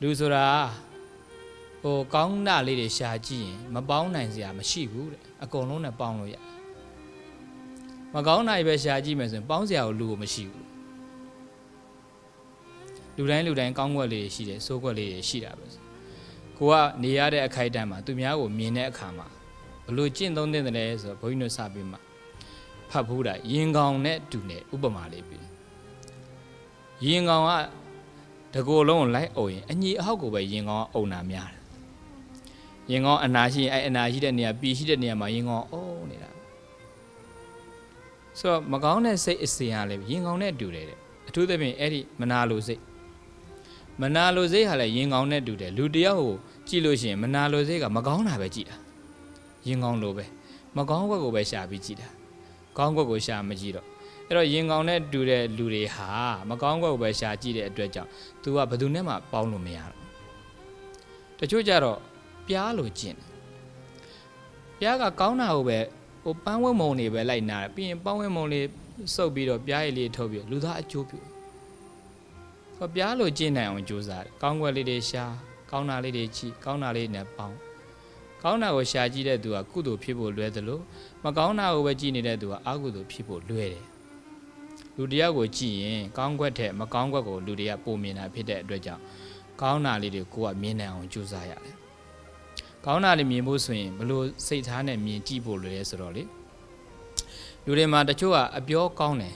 လူဆိုတာဟိုကောင်းတာလေးတွေရှာကြည့်ရင်မပေါင်းနိုင်စရာမရှိဘူးတဲ့အကုန်လုံးနဲ့ပေါင်းလို့ရမကောင်းတာပဲရှာကြည့်မယ်ဆိုရင်ပေါင်းစရာကိုလူကိုမရှိဘူးလူတိုင်းကောင်းကွက်လေးတွေရှိတယ်စိုးကွက်လေးတွေရှိတာပဲကိုကနေရတဲ့အခိုက်အတန့်မှာသူများကိုမြင်တဲ့အခါမှာဘလို့ကျင့်သုံးတဲ့တယ်လဲဆိုတော့ဘုန်းကြီးတို့စပြီးမှဖတ်ဘူးတာရင်ကောင်နဲ့တူနေဥပမာလေးပြီးရင်ကောင်ကတကိုယ်လုံးကိုလိုက်အုပ်ရင်အညီအဟောက်ကိုပဲရင်ကောင်ကအုံနာများတယ်ရင်ကောင်အနာရှိရင်အနာရှိတဲ့နေရာပြီးရှိတဲ့နေရာမှာရင်ကောင်အုံနေတာဆိုတော့မကောင်းတဲ့စိတ်အစဉ်ဟာလည်းရင်ကောင်နဲ့တူတယ်တဲ့အထူးသဖြင့်အဲ့ဒီမနာလိုစိတ်ဟာလည်းရင်ကောင်နဲ့တူတယ်လူတယောက်ကိုကြည့်လို့ရှိရင်မနာလိုစိတ်ကမကောင်းတာပဲကြည့်တာရင်ကောင်လိုပဲမကောင်းဘက်ကိုပဲရှာပြီးကြည့်တာကောင်းဘက်ကိုရှာမကြည့်တော့အဲ့တော့ရင်ကောင်နဲ့တူတဲ့လူတွေဟာမကောင်းဘက်ကိုပဲရှာကြည့်တဲ့အတွက်ကြောင့် तू ကဘယ်သူနဲ့မှပေါင်းလို့မရတော့တချို့ကြတော့ပြားလို့ကျင့်ပြားကကောင်းတာကိုပဲဟိုပန်းဝဲမုံတွေပဲလိုက်နာတယ်ပြီးရင်ပန်းဝဲမုံလေးစုပ်ပြီးတော့ပြားရည်လေးထုတ်ပြီးလူသားအကျိုးပြုဟောပြားလို့ကျင့်နိုင်အောင်ကြိုးစားတယ်ကောင်းကွက်လေးတွေရှာကောင်းတာလေးတွေကြည့်ကောင်းတာလေးနဲ့ပေါင်းကောင်းတာကိုရှာကြည့်တဲ့သူကကုသိုလ်ဖြစ်ဖို့လွယ်တယ်လို့မကောင်းတာကိုပဲကြည့်နေတဲ့သူကအကုသိုလ်ဖြစ်ဖို့လွယ်တယ်လူတယောက်ကိုကြည့်ရင်ကောင်းကွက်ထက်မကောင်းကွက်ကိုလူတွေကပုံမြင်တာဖြစ်တဲ့အတွက်ကြောင့်ကောင်းတာလေးတွေကိုကမြင်နိုင်အောင်ကြိုးစားရတယ်ကောင်းတာလေးမြင်ဖို့ဆိုရင်ဘလို့စိတ်ထားနဲ့မြင်ကြည့်ဖို့လွယ်ရဲဆိုတော့လေလူတွေမှာတချို့ကအပြောကောင်းတယ်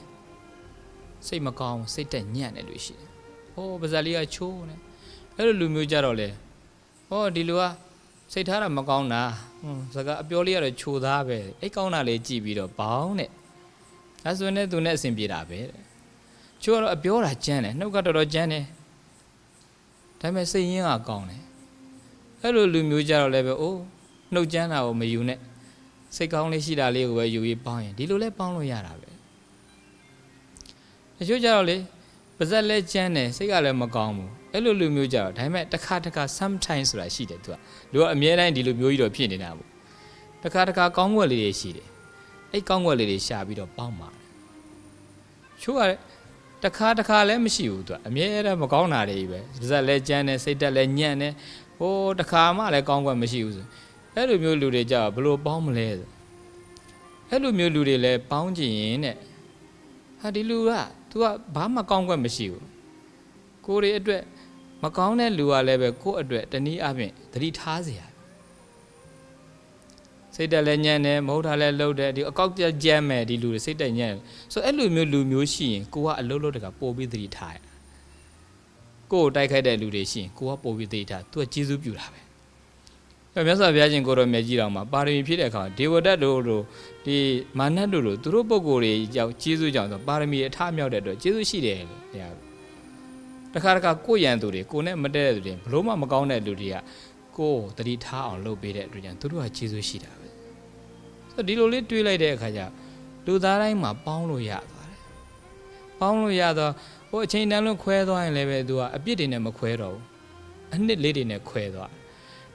စိတ်မကောင်းစိတ်တက်ညံ့တယ်လို့ရှိတယ်ဟောပါဇက်လေးကချိုးနေအဲ့လိုလူမျိုးကြတော့လေဟောဒီလူကစိတ်ထားတာမကောင်းတာစကားအပြောလေးကတော့ချိုးသားပဲအဲ့ကောင်းတာလေးကြည့်ပြီးတော့ဘောင်းတဲ့အဲဆိုရင်သူနဲ့အဆင်ပြေတာပဲတဲ့ချိုးကတော့အပြောတာကျန်းတယ်နှုတ်ကတော်တော်ကျန်းတယ်ဒါပေမဲ့စိတ်ရင်းကကောင်းတယ်အဲ့လိုလူမျိုးကြတော့လည်းပဲအိုးနှုတ်ကျန်းတာကိုမယူနဲ့စိတ်ကောင်းလေးရှိတာလေးကိုပဲယူပြီးပေါင်းရင်ဒီလိုလဲပေါင်းလို့ရတာပဲတချို့ကြတော့လေပါဇက်လဲကျန်းတယ်စိတ်ကလည်းမကောင်းဘူးအဲ့လိုလူမျိုးကြတော့ဒါပေမဲ့တစ်ခါ sometimes ဆိုတာရှိတယ်သူကလူကအမြဲတမ်းဒီလိုမျိုးကြီးတော့ဖြစ်နေတာပေါ့တစ်ခါကောင်းွက်လေးတွေရှိတယ်အဲ့ကောင်းွက်လေးတွေရှာပြီးတော့ပေါင်းပါတယ်ချို့ကတစ်ခါလည်းမရှိဘူးသူကအမြဲတမ်းမကောင်းတာတွေပဲပါဇက်လဲကျန်းတယ်စိတ်တက်လဲညံ့တယ်ဟိုတစ်ခါမှလည်းကောင်းွက်မရှိဘူးဆိုအဲ့လိုမျိုးလူတွေကြတော့ဘလို့ပေါင်းမလဲဆိုအဲ့လိုမျိုးလူတွေလည်းပေါင်းကြည့်ရင်တဲ့ဟာဒီလူက तू ကဘာမှကောင်းကွက်မရှိဘူးကိုယ်တွေအတွက်မကောင်းတဲ့လူကလည်းပဲကိုယ့်အတွက်တနည်းအားဖြင့်သတိထားเสียစိတ်တက်လည်းညံ့တယ်မဟုတ်တာလည်းလှုပ်တယ်ဒီအကောက်ကြမ်းမယ်ဒီလူတွေစိတ်တက်ညံ့ဆိုအဲ့လိုမျိုးလူမျိုးရှိရင်ကိုကအလုံးလုံးတကပို့ပြီးသတိထားရကိုယ်တိုက်ခိုက်တဲ့လူတွေရှိရင်ကိုကပို့ပြီးသတိထား तू ကကျေးဇူးပြုတာပဲမြတ်စွာဘုရားရှင်ကိုတော်မြတ်ကြီးတော်မှာပါရမီဖြည့်တဲ့အခါဒေဝဒတ်တို့ဒီမာနတ်တို့သူတို့ပုဂ္ဂိုလ်တွေကြောင့်ကျေးဇူးကြောင့်ဆိုပါရမီအထမြောက်တဲ့အတွက်ကျေးဇူးရှိတယ်လို့တရားတခါကိုရန်သူတွေကိုနဲ့မတည့်တဲ့သူတွေဘလို့မှမကောင်းတဲ့လူတွေကကိုတတိထားအောင်လုပ်ပေးတဲ့အတွက်ကြောင့်သူတို့ကကျေးဇူးရှိတာပဲဆိုဒီလိုလေးတွေးလိုက်တဲ့အခါကျလူသားတိုင်းမှာပေါင်းလို့ရသွားတယ်ပေါင်းလို့ရတော့ဟိုအချိန်တန်းလုံးခွဲသွားရင်လည်းပဲသူကအပြစ်တွေနဲ့မခွဲတော့ဘူးအနှစ်လေးတွေနဲ့ခွဲသွား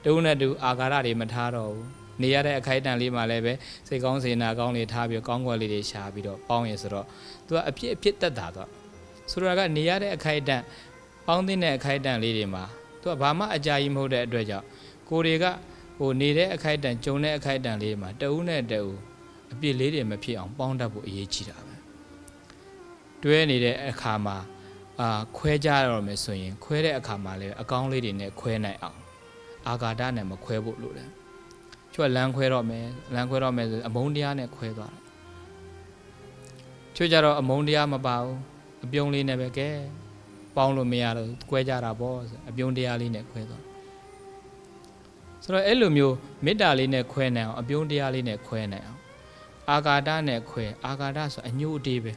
တူနဲ့တူအာဃာတတွေမထားတော့ဘူးနေရတဲ့အခိုက်အတန့်လေးမှလည်းပဲစိတ်ကောင်းစေနာကောင်းလေးထားပြီးကောင်းကွက်လေးတွေရှာပြီးတော့ပေါင်းရင်ဆိုတော့သူကအဖြစ်တက်တာတော့ဆိုတော့ကနေရတဲ့အခိုက်အတန့်ပေါင်းတဲ့အခိုက်အတန့်လေးတွေမှာသူကဘာမှအကြာကြီးမဟုတ်တဲ့အတွက်ကြောင့်ကိုတွေကဟိုနေတဲ့အခိုက်အတန့်ဂျုံတဲ့အခိုက်အတန့်လေးမှာတဦးနဲ့တဦးအပြစ်လေးတွေမဖြစ်အောင်ပေါင်းတတ်ဖို့အရေးကြီးတာပဲတွဲနေတဲ့အခါမှာခွဲကြရတော့မယ်ဆိုရင်ခွဲတဲ့အခါမှာလည်းအကောင်းလေးတွေနဲ့ခွဲနိုင်အောင်အာဃာတနဲ့မခွဲဖို့လိုတယ်ချို့ကလမ်းခွဲတော့မယ်ဆိုအမုန်းတရားနဲ့ခွဲသွားတယ်ချို့ကြတော့အမုန်းတရားမပါဘူးအပြုံးလေးနဲ့ပဲကဲပေါင်းလို့မရတော့ခွဲကြတာပေါ့ဆိုအပြုံးတရားလေးနဲ့ခွဲသွားဆိုတော့အဲ့လိုမျိုးမေတ္တာလေးနဲ့ခွဲနိုင်အောင်အပြုံးတရားလေးနဲ့ခွဲနိုင်အောင်အာဃာတနဲ့ခွဲအာဃာတဆိုအညှို့အတေးပဲ